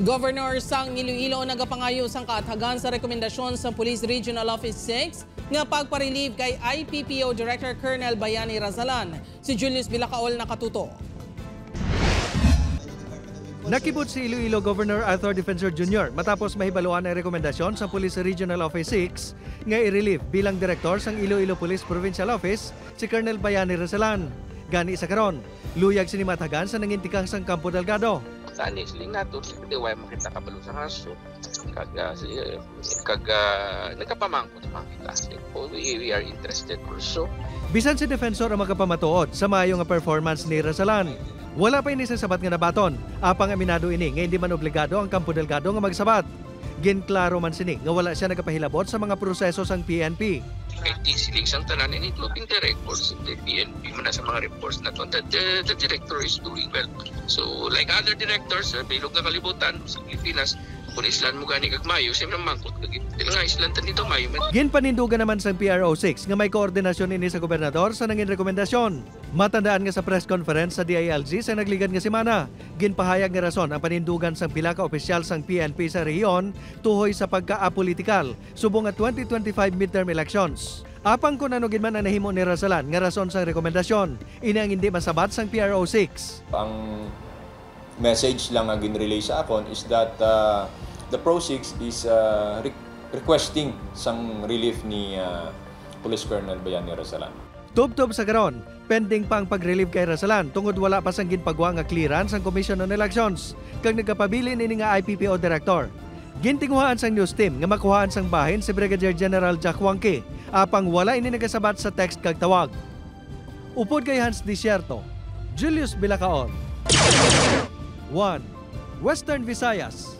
Governor sang Iloilo nagapangayo sang kaathagan sa rekomendasyon sa Police Regional Office 6 nga pagpa-relieve kay IPPO Director Colonel Bayani Razalan. Si Julius Bilacaol nakatuto. Nakibot si Iloilo Governor Arthur Defensor Jr. matapos mahibaluan ang rekomendasyon sa Police Regional Office 6 nga i-relieve bilang direktor sang Iloilo Police Provincial Office si Colonel Bayani Razalan. Gani sa karon, luyag sinimatagan sa nangintikang sang Campo Delgado. Tani siling nato di way makita kabalo sa kaso kaga nagkapamangkot makita we are interested also. Bisan si Defensor ang makapamatuod sa maayo nga performance ni Razalan. Wala pa ini sabat nga nabaton. Apang aminado ini nga hindi man obligado ang Campo Delgado nga magsabat. Ginklaro man sini nga wala siya nagapahilabot sa mga proseso sang PNP. Kahit di siling sang tanan including the records the PNP man sa mga reports na to the director is doing well. So like other directors bilog na kalibutan sa Pilipinas kung islan mo gani kag mayo siyempre mangkot kag nga islan tan dito mayo. Ginpanindugan naman sang PRO6 nga may koordinasyon ini sa gobernador sa nangin rekomendasyon. Matandaan nga sa press conference sa DILG sa nagligad nga semana, ginpahayag nga rason ang panindugan sang pila ka opisyal sang PNP sa rehiyon tuhoy sa pagka-apolitikal subong nga 2025 midterm elections. Apang kung ano ginman ang nahimo ni Razalan nga rason sang rekomendasyon, ini ang hindi masabat sang PRO6. Ang message lang ang ginrelay sa akon is that the Pro6 is requesting sang relief ni Police Colonel Bayani Razalan. Tub-tub sa karon, pending pa ang pag-relieve kay Razalan tungod wala pa sang ginpagwa nga clearance ang Commission on Elections kag nagkapabilin ini nga IPPO Director. Gintinguhaan sang news team nga makuhaan sang bahin si Brigadier General Jack Wangke apang wala ini nagasabat sa text kag tawag. Upod kay Hans Desierto, Julius Bilacaol. 1. Western Visayas.